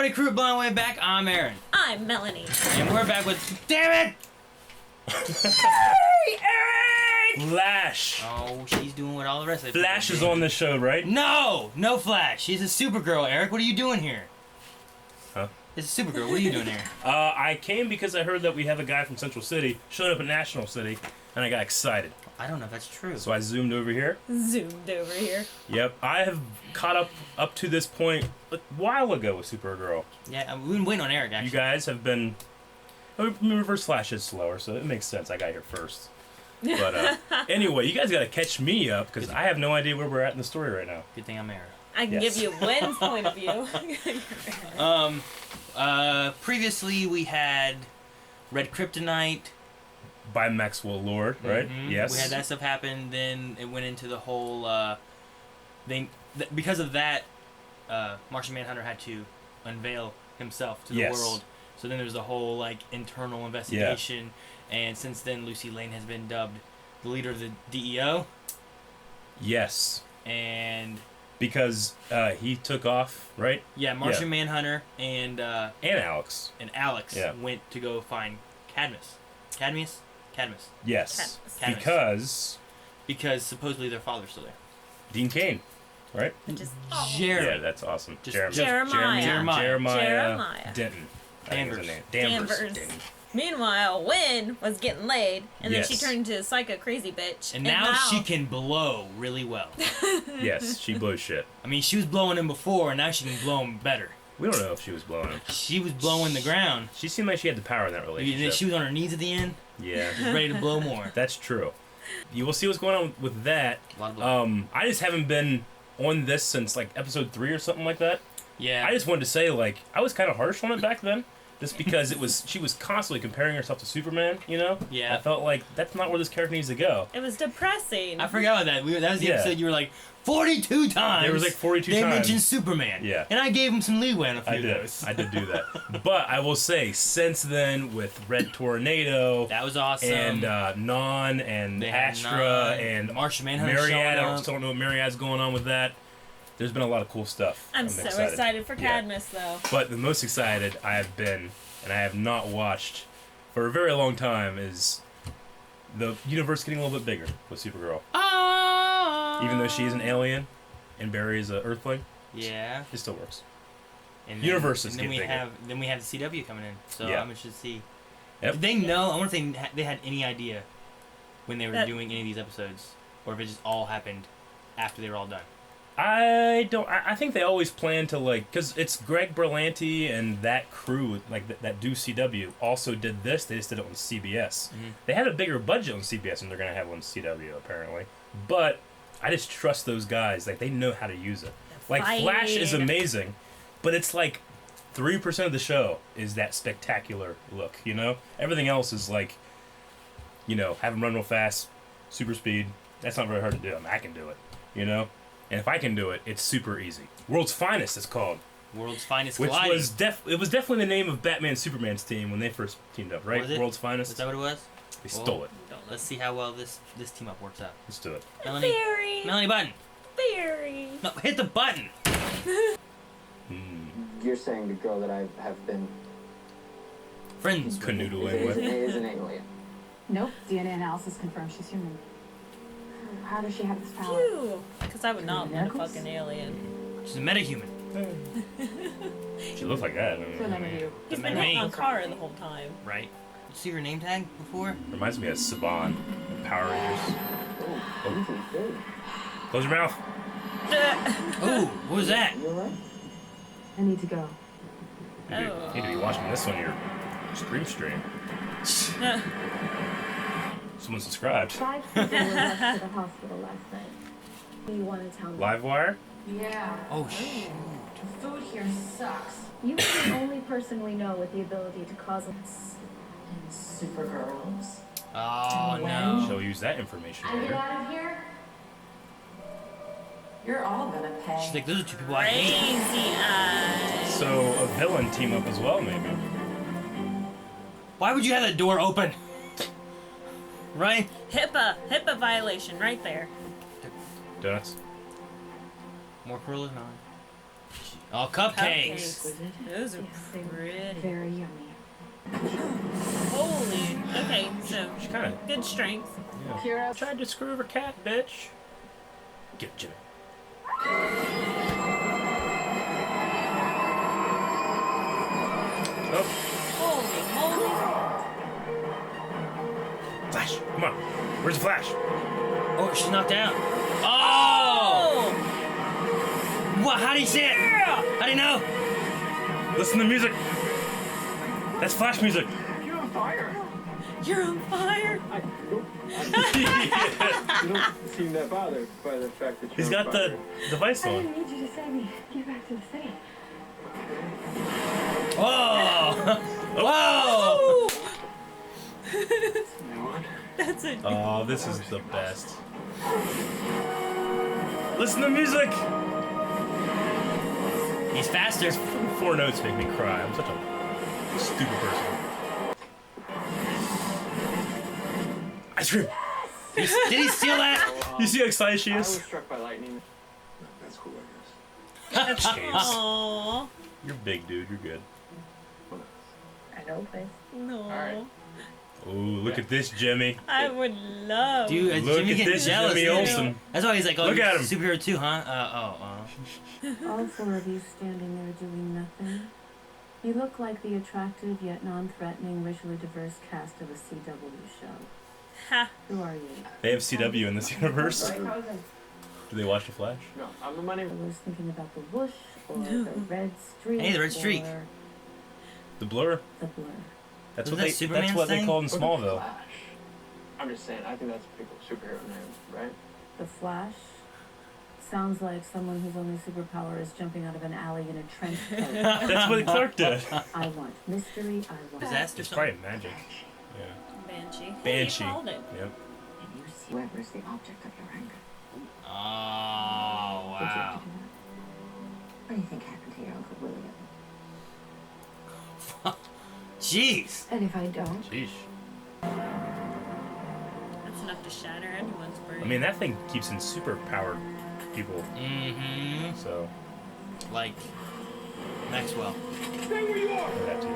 everybody, crew Blind Way back. I'm Aaron. I'm Melanie. And we're back with... Damn it! Hey, Eric! Flash. Oh, she's doing what all the rest of the Flash people is do. on this show, right? No! No Flash. She's a Supergirl, Eric. What are you doing here? Huh? It's a Supergirl. What are you doing here? I came because I heard that we have a guy from Central City showing up in National City, and I got excited. I don't know if that's true. So I zoomed over here. Zoomed over here. Yep, I have caught up to this point a while ago with Supergirl. Yeah, we've been waiting on Eric, actually. You guys have been... Reverse Flash is slower, so it makes sense. I got here first. But anyway, you guys got to catch me up, because I have no idea where we're at in the story right now. Good thing I'm Aaron. I can give you Wynn's point of view. Previously we had Red Kryptonite. By Maxwell Lord, right? Mm-hmm. Yes. We had that stuff happen. Then it went into the whole because of that, Martian Manhunter had to unveil himself to the world. So then there was the whole like internal investigation, and since then Lucy Lane has been dubbed the leader of the DEO. Yes. And because he took off, right? Yeah, Martian Manhunter and Alex went to go find Cadmus. Cadmus? Yes. Cadmus. Because supposedly their father's still there. Dean Cain, right? Jeremy. Yeah, that's awesome. Jeremiah Denton. Danvers. Meanwhile, Wynn was getting laid, and then she turned into a psycho crazy bitch. And now she can blow really well. Yes, she blows shit. I mean, she was blowing him before, and now she can blow him better. We don't know if she was blowing him. She was blowing the ground. She seemed like she had the power in that relationship. She was on her knees at the end. Yeah. Just ready to blow more. That's true. You will see what's going on with that. A lot of blow. I just haven't been on this since like episode 3 or something like that. Yeah. I just wanted to say, like, I was kind of harsh on it back then. Just because she was constantly comparing herself to Superman, you know? Yeah. I felt like that's not where this character needs to go. It was depressing. I forgot about that. That was the episode you were like, 42 times. There was like 42 they times. They mentioned Superman. Yeah. And I gave him some leeway on a few of those. I did do that. But I will say, since then, with Red Tornado... That was awesome. And Non and Astra and Martian Manhunter Marietta. I still don't know what Marietta's going on with that. There's been a lot of cool stuff. I'm so excited for Cadmus, though. But the most excited I have been, and I have not watched for a very long time, is the universe getting a little bit bigger with Supergirl. Even though she is an alien and Barry is an Earthling. Yeah. It still works. And universe is getting bigger. Then we have the CW coming in. So I'm interested to see. Yep. Did they know? I wonder if they had any idea when they were doing any of these episodes, or if it just all happened after they were all done. I don't. I think they always plan to, like, because it's Greg Berlanti and that crew, like that do CW, also did this. They just did it on CBS. Mm-hmm. They had a bigger budget on CBS than they're gonna have on CW apparently. But I just trust those guys. Like, they know how to use it. Like, Flash is amazing, but it's like 3% of the show is that spectacular look. You know, everything else is like, you know, have him run real fast, super speed. That's not very hard to do. I mean, I can do it. You know. And if I can do it, it's super easy. World's Finest is called. World's Finest Which Colliding. was it was definitely the name of Batman and Superman's team when they first teamed up, right? Was it? World's Finest. Is that what it was? They stole it. Let's see how well this team up works out. Let's do it. Melanie button. Barry. No, hit the button. You're saying the girl that I have been friends canoodling with is an alien? Nope. DNA analysis confirms she's human. How does she have this power? Because I would not want a fucking alien. She's a metahuman. She looks like that. I mean, So none of you. He's been on Kara the whole time. Right. Did you see her name tag before? Reminds me of Saban in Power Rangers. Oh. Close your mouth. Oh, what was that? You alright? I need to go. You need to be watching this on your Scream stream. Someone subscribed. 5 people were rushed to the hospital last night. Do you want to tell me? Livewire? Yeah. Oh, shoot. The food here sucks. You are the only person we know with the ability to cause And Supergirls. Oh, no. She'll use that information I get later. out of here. You're all gonna pay. She's like, those are two people I hate. Crazy eyes. So a villain team up as well, maybe. Why would you have that door open? Right? HIPAA violation right there. Donuts. More Cruella's not. Oh, cupcakes. Those are Yes, they were pretty. very yummy. Holy. Okay, so She's kind of. good strength. Yeah. Kira. Tried to screw over cat, bitch. Get Jimmy. Oh, Holy moly. Flash! Come on. Where's the Flash? Oh, she's knocked down. Oh! Oh! What? How do you see it? How do you know? Listen to the music. That's Flash music. You're on fire. You're on fire. You don't seem that bothered by the fact that you're He's on got fire. the device I on. didn't need you to save me. Get back to the city. Whoa! Whoa! That's it. Oh, this is the best. Listen to the music. He's faster. Four notes make me cry. I'm such a stupid person. Ice cream. Did he steal that? You see how excited she I was is? struck by lightning. That's cool, I James, Aww. you're big, dude. You're good. I know, please. No. Alright. Oh, look at this, Jimmy. I would love. Dude, Look Jimmy at getting this, jealous. Jimmy isn't he? Olsen. That's why he's like, oh, Look you're at him. superhero too, huh? All four of you standing there doing nothing. You look like the attractive yet non-threatening, racially diverse cast of a CW show. Ha. Who are you? They have CW in this universe. Right, cousin? Do they watch The Flash? No, my I name. was thinking about the whoosh or the red streak. Hey, the red streak. Or The Blur? the blur. That's Wasn't what they. that Superman's That's what they thing? called in Smallville. Flash. I'm just saying, I think that's a big superhero name, right? The Flash sounds like someone whose only superpower is jumping out of an alley in a trench coat. That's what Clark did. I want mystery. I want. Disaster It's something? probably magic. Yeah. Banshee. Banshee. Hey, you called it. Yep. And you see whoever's the object of your anger. Oh, Did you have wow. to do that? What do you think happened to your Uncle William? Jeez. And if I don't, Sheesh. That's enough to shatter anyone's brain. I mean, that thing keeps in super powered people. Mm-hmm. So. Like Maxwell. That too.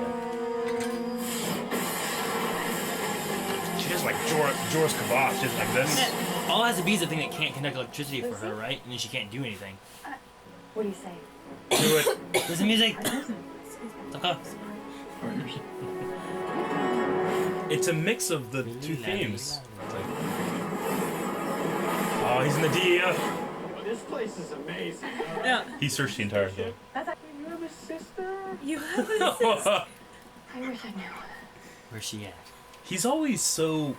She does like Jorah's Kavath, just like this. All it has to be is a thing that can't conduct electricity for her, right? And then she can't do anything. what do you say? Do it. Listen music. Okay. It's a mix of the two themes. It's like, oh, he's in the DEF. This place is amazing. Yeah. He searched the entire thing. You have a sister? You have a sister. I wish I knew. Where's she at? He's always so.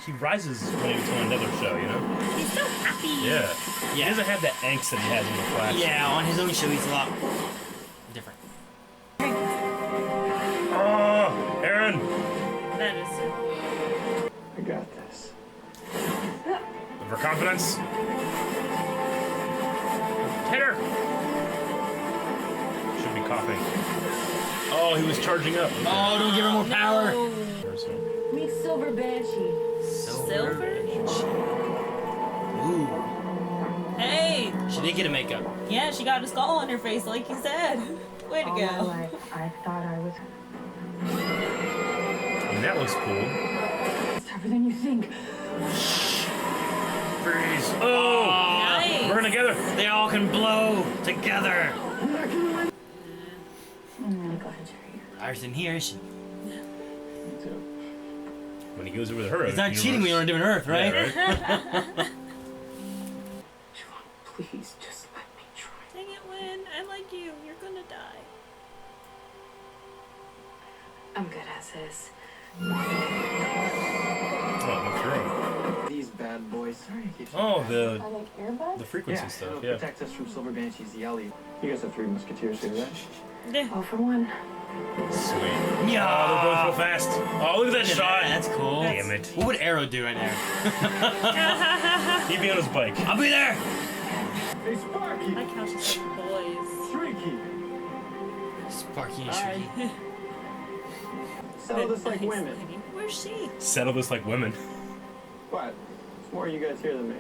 He rises when he's on another show, you know? He's so happy. Yeah. He Yeah. doesn't have that angst that he has in The Flash. Yeah, on his own show he's a lot different. Oh, Aaron! That is. I got this. Overconfidence. Hit her! Should be coughing. Oh, he was charging up. Oh, don't give her more power. No. Meet Silver Banshee. Silver? Ooh. Hey. She did get a makeup. Yeah, she got a skull on her face, like you said. Way to All go. my life, I thought I was. I mean, that looks cool. It's tougher than you think. Freeze. Oh! Nice. We're together. They all can blow together. I'm really glad you're here. Iris in here, is she? Me too. When he goes over to her. It's not cheating when you're on a different Earth, right? Yeah, right? John, please just let me try. Dang it, Win. I like you. You're gonna die. I'm good as is. Oh, what's wrong? These bad boys. Sorry to keep you. Oh, I like earbuds? the frequency Yeah, stuff, it'll yeah. protect us from Silver Banshee's yelly. You guys have three musketeers here, right? Yeah. All for one. Sweet. Yeah. Oh, they're going so fast. Oh, look at that shot. That's cool. Damn it. What would Arrow do right there? He'd be on his bike. I'll be there. Hey, Sparky! I like how she's like boys. Shrieky! Sparky and Sorry. Shriky. Settle this like Nice. women. Where's she? Settle this like women. What? It's more you guys here than me.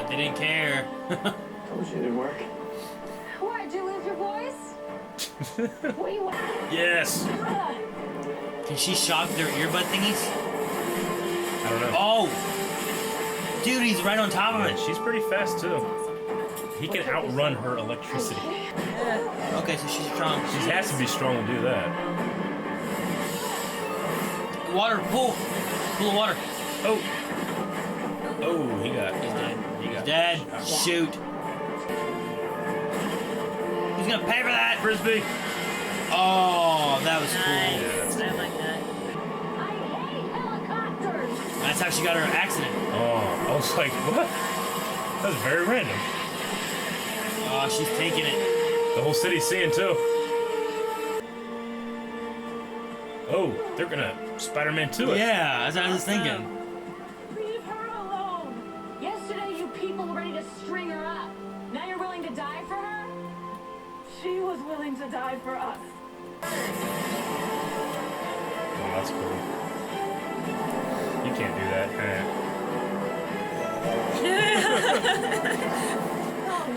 Did didn't care. Told you it didn't work. What, did you lose your voice? What do you want? Yes. Can she shock their earbud thingies? I don't know. Oh! Dude, he's right on top of Yeah, it. she's pretty fast too. He can outrun her electricity. Okay, so she's strong. She has to be strong to do that. Water, pull! Pull the water. Oh. Oh, he got. He's dead. He got Dead. Shoot. Who's gonna pay for that? Frisbee. Oh, that was Nice. cool. I like that. I hate helicopters! That's how she got her accident. Oh, I was like, what? That was very random. Oh, she's taking it. The whole city's seeing too. Oh, they're gonna Spider-Man 2 it. Yeah, that's what I was thinking. Leave her alone! Yesterday you people were ready to string her up. Now you're willing to die for her? She was willing to die for us. Oh, that's cool. You can't do that.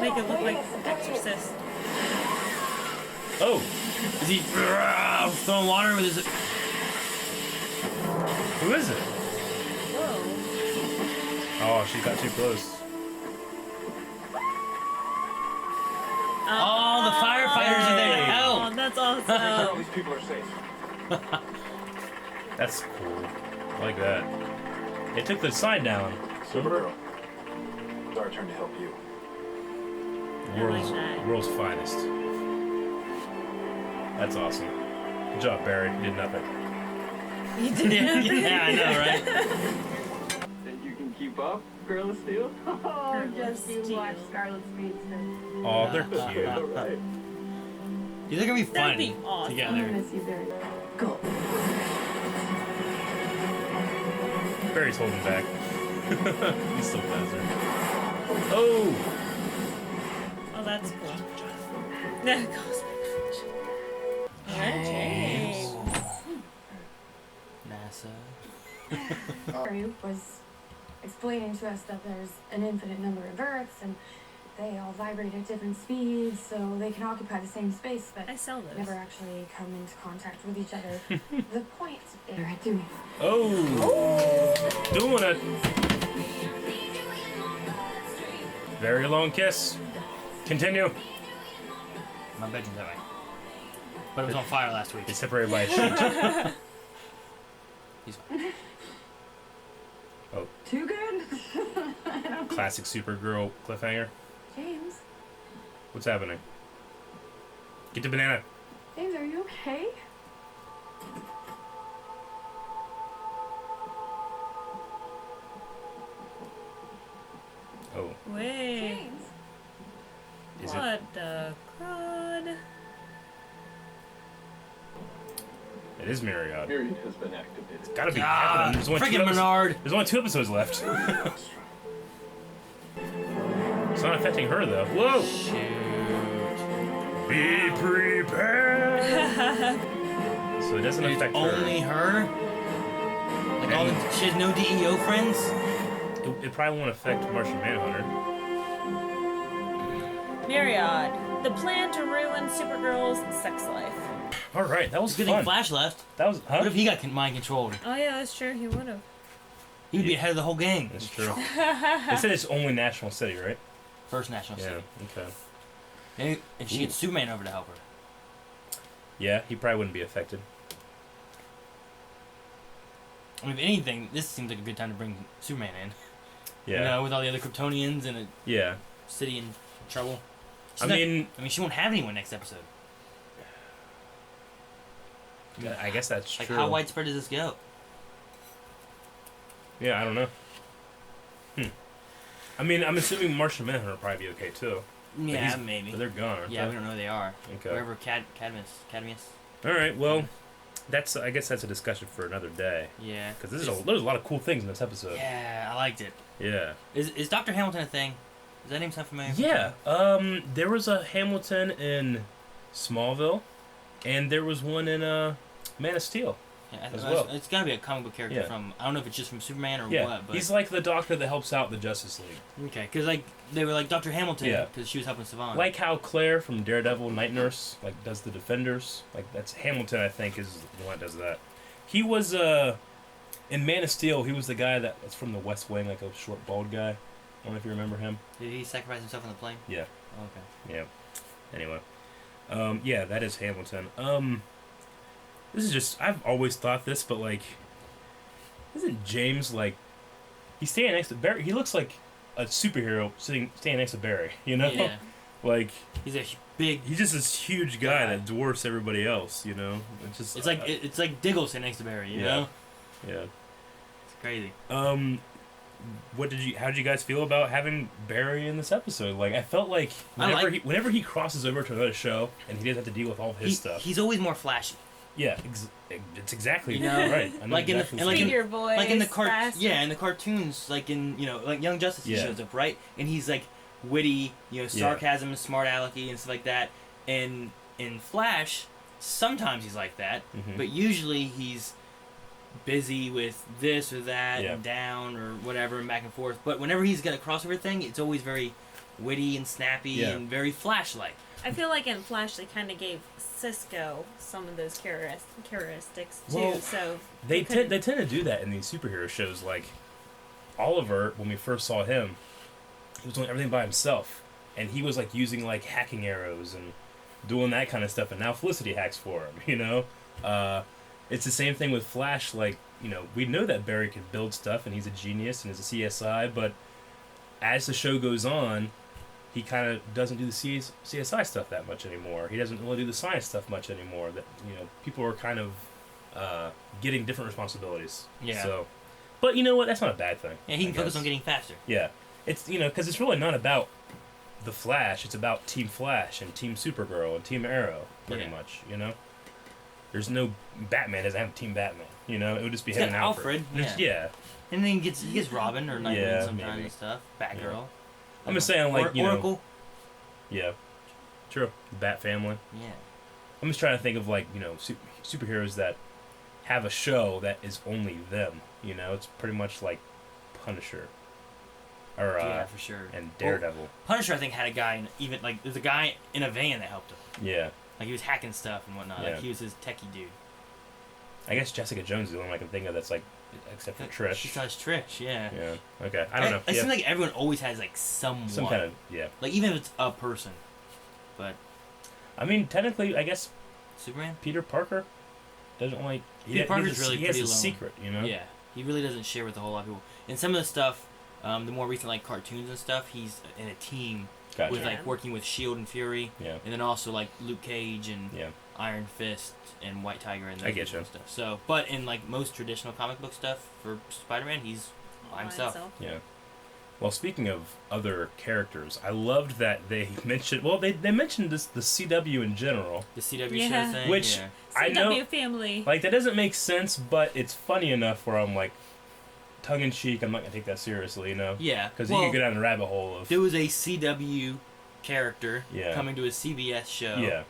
Make it look like Exorcist. Oh, Is he throwing water with his... who is it? Whoa. Oh, she got too close. Oh, the firefighters are there to help. Oh, that's Make sure all awesome. these people are safe. That's cool. I like that. They took the sign down. Supergirl. It's our turn to help you. World's, that. world's finest. That's awesome. Good job, Barry. You did nothing. Yeah, I know, right? Think you can keep up, Girl of Steel? Oh, just just you you watch watch Scarlet Speedster. Oh, they're All cute. right. These are gonna be That'd fun be awesome. I'm together. gonna miss you very Go. Barry's holding back. He's still faster. Oh! Oh, that's cool. That goes. Alright, James. NASA. Barry was explaining to us that there's an infinite number of Earths and they all vibrate at different speeds, so they can occupy the same space, but I sell those. never actually come into contact with each other. The point they're at doing. Oh! Doing it! Very long kiss. Continue. My bedroom's that way. But it was on fire last week. It's separated by a sheet. He's fine. Too good? Classic Supergirl cliffhanger. James? What's happening? Get the banana. James, are you okay? Oh, Wait. James? is it? What the crud? It is Marietta. Period has been activated. Gotta be Ah, happening. There's only two freaking episodes- Menard. There's only 2 episodes left. It's not affecting her though. Whoa! Shoot. Be prepared. So it doesn't It's affect only her. her? Like all the, she has no DEO friends? It probably won't affect Martian Manhunter. Myriad. The plan to ruin Supergirl's sex life. All right, that was Good thing fun. Flash left. That was. What Huh? if he got mind controlled? Oh yeah, that's true. He would have. He would be ahead of the whole gang. That's true. They said it's only National City, right? First national Yeah. city. Okay. And she gets Superman over to help her. Yeah, he probably wouldn't be affected. I mean, if anything, this seems like a good time to bring Superman in. Yeah. You know, with all the other Kryptonians and a Yeah. city in trouble. I mean, she won't have anyone next episode. I guess that's Like, true. how widespread does this go? Yeah, I don't know. I mean, I'm assuming Martian Manhunter will probably be okay too. Yeah, he's- maybe. But they're gone, aren't Yeah, they? we don't know who they are. Okay. Wherever Cadmus. All right. Well, I guess that's a discussion for another day. Yeah. Because there's a lot of cool things in this episode. Yeah, I liked it. Yeah. Is Dr. Hamilton a thing? Does that name sound familiar? Yeah. There was a Hamilton in Smallville, and there was one in Man of Steel. as well. It's got to be a comic book character from. I don't know if it's just from Superman or what. But he's like the doctor that helps out the Justice League. Okay, because like they were like Dr. Hamilton because she was helping Savant. Like how Claire from Daredevil, Night Nurse, like does the Defenders. Like that's Hamilton, I think, is the one that does that. He was in Man of Steel. He was the guy that's from the West Wing, like a short, bald guy. I don't know if you remember him. Did he sacrifice himself on the plane? Yeah. Oh, okay. Yeah. Anyway, yeah, that is Hamilton. This is just, I've always thought this, but like, isn't James like, he's standing next to Barry? He looks like a superhero standing next to Barry, you know? Yeah. Like, he's a big. He's just this huge guy that dwarfs everybody else, you know? It's just. It's like Diggle sitting next to Barry, you know? Yeah. It's crazy. How did you guys feel about having Barry in this episode? Like, I felt like whenever he crosses over to another show and he doesn't have to deal with all of his stuff. He's always more flashy. Yeah, it's exactly right. I know like exactly in the cartoons, like in like Young Justice, he shows up, right? And he's like witty, sarcasm and smart alecky and stuff like that. And in Flash, sometimes he's like that, but usually he's busy with this or that and down or whatever and back and forth. But whenever he's got a crossover thing, it's always very witty and snappy and very Flash-like. I feel like in Flash they kind of gave Cisco some of those characteristics too. Well, so they tend to do that in these superhero shows. Like Oliver, when we first saw him, he was doing everything by himself, and he was like using like hacking arrows and doing that kind of stuff. And now Felicity hacks for him. You know, it's the same thing with Flash. Like, we know that Barry can build stuff, and he's a genius and is a CSI. But as the show goes on, he kind of doesn't do the CSI stuff that much anymore. He doesn't really do the science stuff much anymore. That people are kind of getting different responsibilities. Yeah. So, but you know what? That's not a bad thing. Yeah, he can focus on getting faster. Yeah, it's because it's really not about the Flash. It's about Team Flash and Team Supergirl and Team Arrow, pretty much. There's no Batman doesn't have Team Batman. It would just be him and Alfred. Yeah. And then he gets Robin or Nightwing sometimes and stuff. Batgirl. Yeah. I'm just saying, like, Oracle. Yeah. True. Bat Family. Yeah. I'm just trying to think of, like, superheroes that have a show that is only them. It's pretty much like Punisher. Or, yeah, for sure. And Daredevil. Well, Punisher, I think, had a guy, there's a guy in a van that helped him. Yeah. Like, he was hacking stuff and whatnot. Yeah. Like, he was his techie dude. I guess Jessica Jones is the one I can think of that's, like, except for Trish. She does Trish, yeah. Yeah. Okay. I don't know. It seems like everyone always has like someone. Some kind of Like even if it's a person, but. I mean, technically, I guess. Superman. Peter Parker doesn't like. Peter Parker's really he pretty has a alone. secret, Yeah, he really doesn't share with a whole lot of people. And some of the stuff, the more recent like cartoons and stuff, he's in a team with like working with Shield and Fury. Yeah. And then also like Luke Cage and Iron Fist and White Tiger and I get you. Stuff. So, but in like most traditional comic book stuff for Spider-Man, he's by himself. Yeah. Well, speaking of other characters, I loved that they mentioned. Well, they mentioned the CW in general. The CW show thing, which I know, CW family. Like that doesn't make sense, but it's funny enough where I'm like, tongue in cheek. I'm not gonna take that seriously, Yeah. Because you could go down the rabbit hole of. There was a CW character coming to a CBS show. Yeah.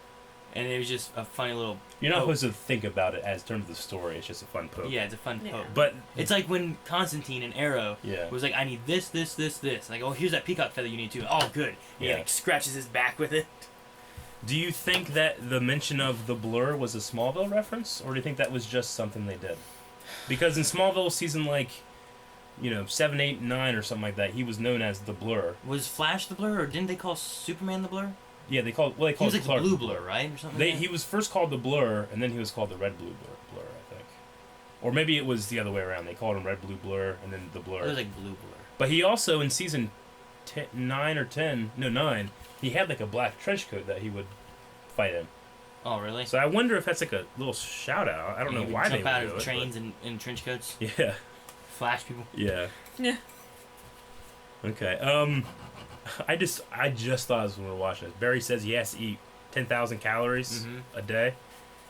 And it was just a funny little. You're not supposed to think about it as terms of the story. It's just a fun poke. Yeah, it's a fun poke. But it's like when Constantine and Arrow was like, I need this. Like, oh, here's that peacock feather you need too. Oh, good. And he like scratches his back with it. Do you think that the mention of the Blur was a Smallville reference, or do you think that was just something they did? Because in Smallville season 7, 8, 9 or something like that, he was known as the Blur. Was Flash the Blur, or didn't they call Superman the Blur? Yeah, they called. Well, they called. He was like the Blue Blur, right, or something. He was first called the Blur, and then he was called the Red Blue Blur, I think. Or maybe it was the other way around. They called him Red Blue Blur, and then the Blur. It was like Blue Blur. But he also in season 9, he had like a black trench coat that he would fight in. Oh, really? So I wonder if that's like a little shout out. I don't know why they would do it. Jump out of trains in trench coats. Yeah. Flash people. Yeah. Yeah. Okay. I just thought as when we were watching this. Barry says he has to eat 10,000 calories a day.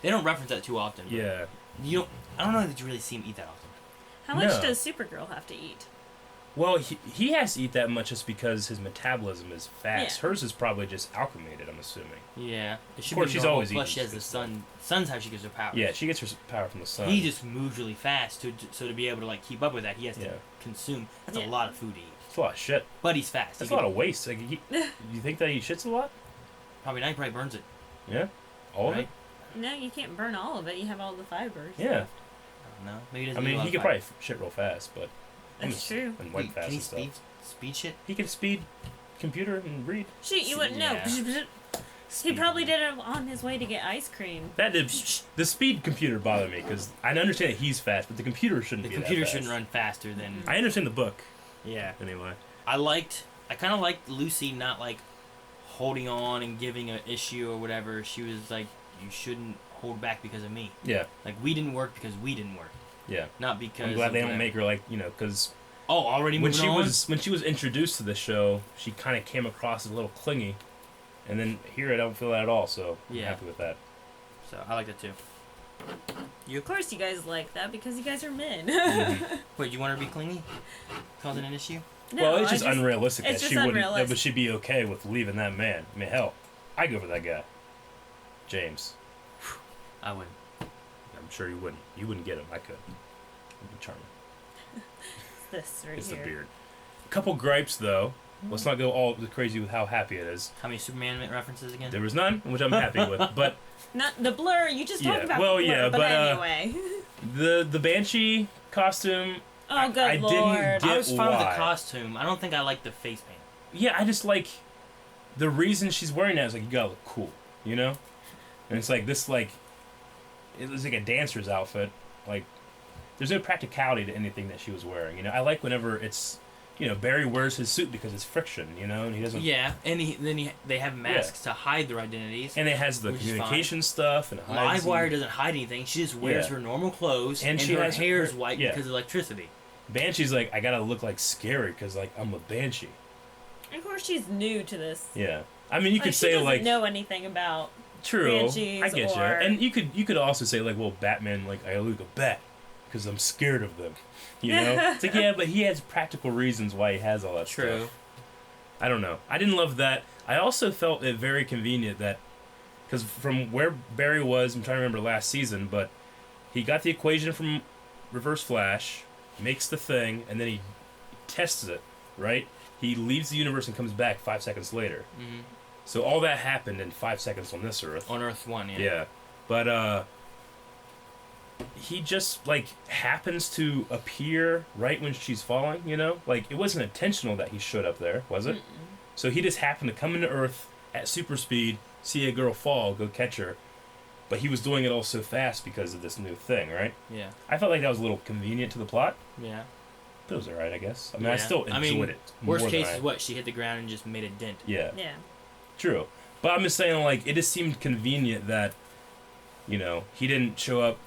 They don't reference that too often. Yeah. I don't know that you really see him eat that often. How much does Supergirl have to eat? Well, he has to eat that much just because his metabolism is fast. Yeah. Hers is probably just alchemated, I'm assuming. Yeah. It should Of course, be she's normal, always plus eating she has the sun. Sun's how she gets her power. Yeah, she gets her power from the sun. He just moves really fast, so to be able to like keep up with that, he has to consume. That's a lot of food to eat. It's a lot of shit. But he's fast. That's a lot of waste. Like, you think that he shits a lot? Probably not. He probably burns it. Yeah? All of it? No, you can't burn all of it. You have all the fibers. Yeah. I don't know. Maybe he doesn't. I mean, he could probably shit real fast, but that's true. And wipe fast can he and stuff. speed shit? He can speed computer and read. Shoot, you wouldn't know. He probably did it on his way to get ice cream. That did. The speed computer bothered me because I understand that he's fast, but the computer shouldn't. The be computer that fast. shouldn't run faster than. I understand the book. Yeah. Anyway. I kind of liked Lucy not like holding on and giving an issue or whatever. She was like, you shouldn't hold back because of me. Yeah. Like we didn't work because we didn't work. Yeah. Not because. I'm glad they don't make her like because. Oh, already when moving on? when she was introduced to the show, she kind of came across as a little clingy, and then here I don't feel that at all. So I'm happy with that. So I like that too. Of course, you guys like that because you guys are men. Wait, you want her to be clingy? Causing an issue? No, well, it's just unrealistic it's that just she wouldn't. unrealistic. That she'd be okay with leaving that man. I mean, hell, I go for that guy, James. I wouldn't. I'm sure you wouldn't. You wouldn't get him. I could. He'd be charming. This right It's here. the beard. A couple gripes though. Let's not go all crazy with how happy it is. How many Superman references again? There was none, which I'm happy with. But Not the blur. You just talked about well, the blur, yeah, but but, anyway. the Banshee costume. Oh, good I lord! didn't I was fine with the why. costume. I don't think I like the face paint. Yeah, I just like the reason she's wearing that is like you gotta look cool, you know. And it's like this like it was like a dancer's outfit. Like there's no practicality to anything that she was wearing. You know, I like whenever it's Barry wears his suit because it's friction, and he doesn't. Yeah, and they have masks to hide their identities. And it has the communication stuff and hides Livewire doesn't hide anything. She just wears her normal clothes, and she her has hair's white because of electricity. Banshee's like I gotta look like scary because like I'm a banshee. Of course, she's new to this. Yeah, I mean you could she say doesn't like know anything about true. banshees I get you, or... and you could also say like, well, Batman like I look a bat because I'm scared of them. You know, it's like yeah, but he has practical reasons why he has all that stuff. I don't know. I didn't love that. I also felt it very convenient that because from where Barry was, I'm trying to remember last season, but he got the equation from Reverse Flash, makes the thing, and then he tests it. Right? He leaves the universe and comes back 5 seconds later. Mm-hmm. So all that happened in 5 seconds on this Earth. On Earth 1, yeah. Yeah, but he just like happens to appear right when she's falling. Like it wasn't intentional that he showed up there, was it? So he just happened to come into Earth at super speed, see a girl fall, go catch her. But he was doing it all so fast because of this new thing, right? Yeah. I felt like that was a little convenient to the plot. Yeah. But it was alright, I guess. I mean, I still enjoyed it. Worst case is what? She hit the ground and just made a dent. Yeah. Yeah. True. But I'm just saying, like, it just seemed convenient that, he didn't show up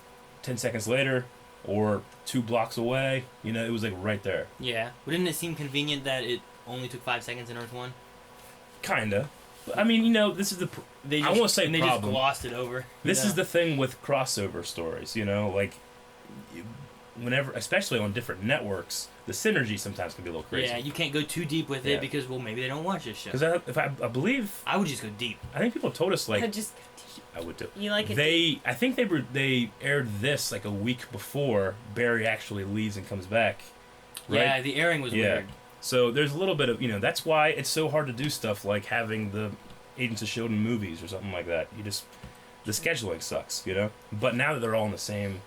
10 seconds later or 2 blocks away. It was, like, right there. Yeah. But didn't it seem convenient that it only took 5 seconds in Earth 1? Kinda. I mean, this is the... I won't say they problem. Just glossed it over. This is the thing with crossover stories, like... Whenever, especially on different networks, the synergy sometimes can be a little crazy. Yeah, you can't go too deep with it because, well, maybe they don't watch this show. Because I believe... I would just go deep. I think people told us, like... I would too. You like it I think they aired this, like, a week before Barry actually leaves and comes back. Right? Yeah, the airing was weird. So there's a little bit of, that's why it's so hard to do stuff like having the Agents of S.H.I.E.L.D. in movies or something like that. The scheduling sucks, But now that they're all in the same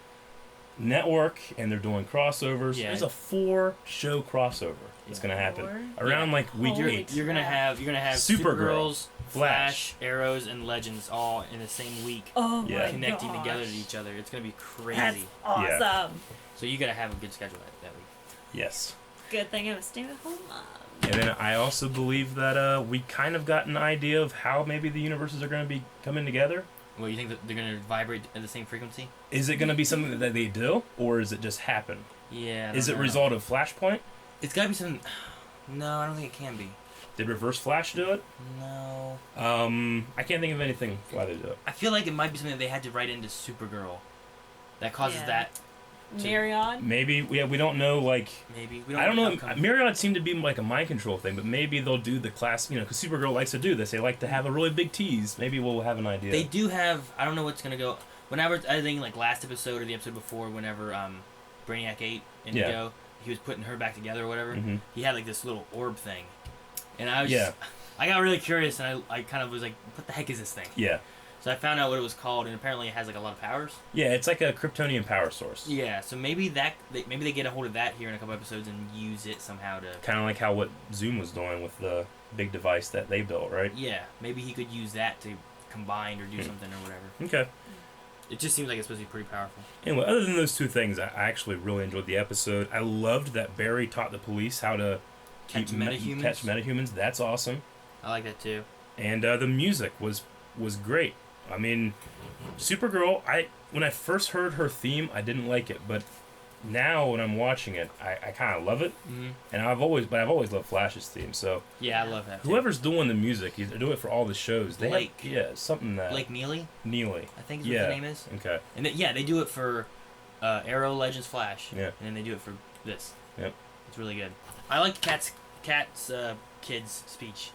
network and they're doing crossovers, there's a 4-show crossover that's going to happen around like week 8. You're gonna have Supergirl, Flash, Arrows, and Legends all in the same week. Oh my connecting gosh. together to each other. It's gonna be crazy. That's awesome. Yeah. So you gotta have a good schedule that week. Yes. Good thing I'm a stay-at-home mom. And then I also believe that we kind of got an idea of how maybe the universes are going to be coming together. Well, you think that they're going to vibrate at the same frequency? Is it going to be something that they do, or is it just happen? Yeah. Is it a result of Flashpoint? It's got to be something... No, I don't think it can be. Did Reverse Flash do it? No. I can't think of anything why they do it. I feel like it might be something that they had to write into Supergirl that causes that Mariette? Maybe we don't know, like... Maybe. We don't I don't know. outcome. Marietta seemed to be like a mind control thing, but maybe they'll do the class, because Supergirl likes to do this. They like to have a really big tease. Maybe we'll have an idea. They do have... I don't know what's going to go... Whenever, I think, like, last episode or the episode before, whenever Brainiac ate Indigo, he was putting her back together or whatever, he had, like, this little orb thing. And I was I got really curious, and I kind of was like, what the heck is this thing? Yeah. So I found out what it was called, and apparently it has, like, a lot of powers. Yeah, it's like a Kryptonian power source. Yeah, so maybe they get a hold of that here in a couple episodes and use it somehow to... Kind of like how what Zoom was doing with the big device that they built, right? Yeah, maybe he could use that to combine or do something or whatever. Okay. It just seems like it's supposed to be pretty powerful. Anyway, other than those two things, I actually really enjoyed the episode. I loved that Barry taught the police how to Catch metahumans. Catch metahumans. That's awesome. I like that too. And the music was great. I mean, Supergirl, when I first heard her theme, I didn't like it, but now when I'm watching it, I kind of love it. Mm-hmm. And I've always loved Flash's theme. So yeah, I love that. Whoever's doing the music, they're doing it for all the shows. They have, something that Blake Neely, I think is what the name is. Okay. And they do it for Arrow, Legends, Flash. Yeah. And then they do it for this. Yep. It's really good. I like Kat's kid's speech.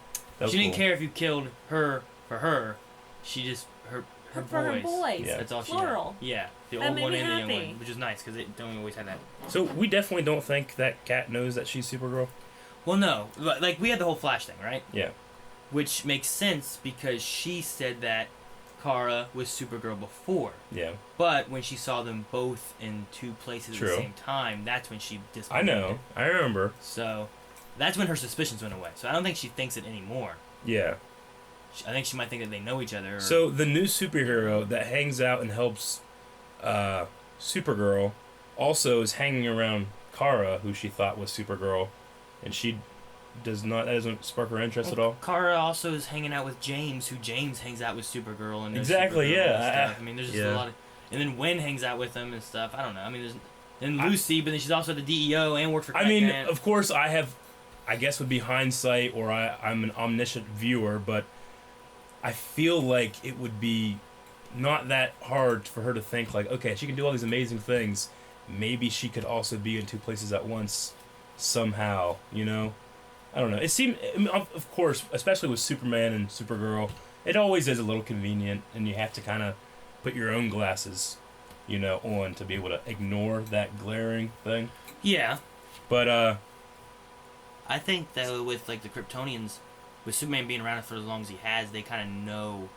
She didn't cool. care if you killed her for her. She just her For her boys. Yeah. That's all she Plural. had. Yeah, the That old made one me and the young happy. one, which is nice because they don't always have that. So we definitely don't think that Kat knows that she's Supergirl? Well, no, like we had the whole Flash thing, right? Yeah. Which makes sense because she said that Kara was Supergirl before. Yeah. But when she saw them both in two places True. at the same time, that's when she I disbelieved know. it. I remember. So that's when her suspicions went away. So I don't think she thinks it anymore. Yeah. I think she might think that they know each other. Or... So the new superhero that hangs out and helps Supergirl also is hanging around Kara, who she thought was Supergirl, and that doesn't spark her interest at all. Kara also is hanging out with James, who James hangs out with Supergirl and exactly, Supergirl yeah. and stuff. I mean, there's just a lot of, and then Wen hangs out with them and stuff. I don't know. I mean, then Lucy, but then she's also the DEO and worked for. Grant. Of course, I guess would be hindsight, or I'm an omniscient viewer, but I feel like it would be not that hard for her to think like, okay, she can do all these amazing things. Maybe she could also be in two places at once somehow, I don't know. It seemed, of course, especially with Superman and Supergirl, it always is a little convenient, and you have to kind of put your own glasses, on to be able to ignore that glaring thing. Yeah. But, I think that with, like, the Kryptonians, with Superman being around for as long as he has, they kind of know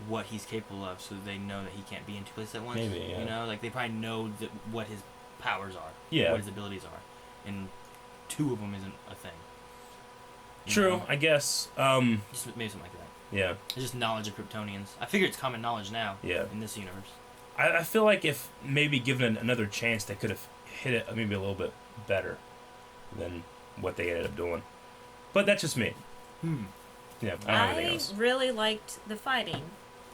what he's capable of, so they know that he can't be in two places at once. Maybe, yeah. Like, they probably know what his powers are. Yeah. What his abilities are. And two of them isn't a thing. True, I guess. Just maybe something like that. Yeah. It's just knowledge of Kryptonians. I figure it's common knowledge now. Yeah. In this universe. I feel like if maybe given another chance, they could have hit it maybe a little bit better than what they ended up doing. But that's just me. Yeah, I don't have anything else. Really liked the fighting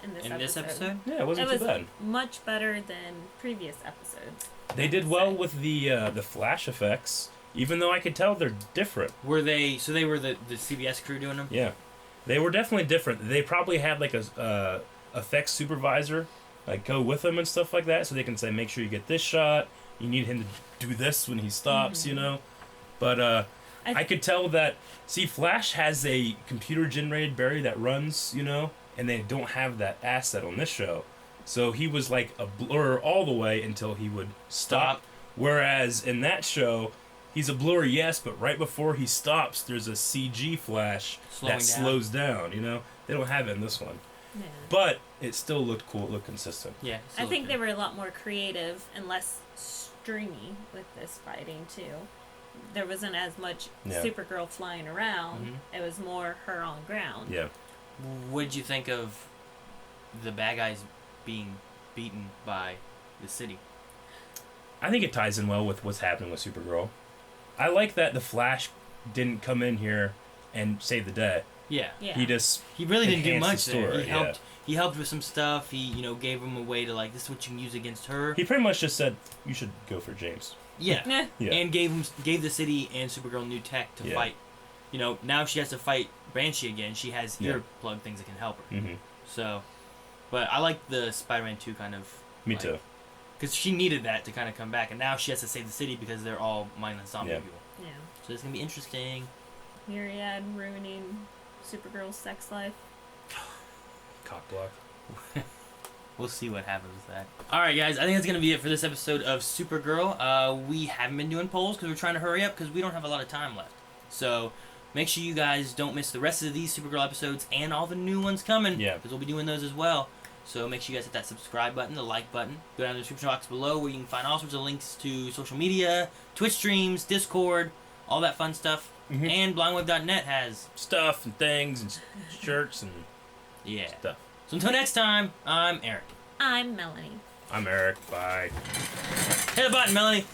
in this episode? Yeah, it wasn't too bad. Much better than previous episodes. They did well with the flash effects, even though I could tell they're different. Were they? So they were the CBS crew doing them? Yeah, they were definitely different. They probably had like a effects supervisor, like go with them and stuff like that, so they can say, make sure you get this shot. You need him to do this when he stops, But I could tell that. See, Flash has a computer-generated Barry that runs, and they don't have that asset on this show. So he was like a blur all the way until he would stop. Whereas in that show, he's a blur, yes, but right before he stops, there's a CG Flash that slows down. They don't have it in this one. Yeah. But it still looked cool. It looked consistent. Yeah. I think they were a lot more creative and less stringy with this fighting too. There wasn't as much Supergirl flying around. Mm-hmm. It was more her on ground. Yeah. What did you think of the bad guys being beaten by the city? I think it ties in well with what's happening with Supergirl. I like that the Flash didn't come in here and save the day. Yeah. He really didn't do much story, there. He helped. He helped with some stuff. He gave him a way to like, this is what you can use against her. He pretty much just said, you should go for James. Yeah. And gave the city and Supergirl new tech to fight. Now if she has to fight Banshee again, she has earplug things that can help her. Mm-hmm. So, but I like the Spider-Man 2 kind of. Me too. because she needed that to kind of come back, and now she has to save the city because they're all mindless zombie people. Yeah. So it's gonna be interesting. Myriad ruining Supergirl's sex life. Cock block. We'll see what happens with that. Alright guys, I think that's going to be it for this episode of Supergirl. We haven't been doing polls because we're trying to hurry up because we don't have a lot of time left. So make sure you guys don't miss the rest of these Supergirl episodes and all the new ones coming. Yeah. Because we'll be doing those as well. So make sure you guys hit that subscribe button, the like button. Go down to the description box below where you can find all sorts of links to social media, Twitch streams, Discord, all that fun stuff. Mm-hmm. And blindweb.net has stuff and things and shirts and stuff. So until next time, I'm Aaron. I'm Melanie. I'm Eric. Bye. Hit the button, Melanie.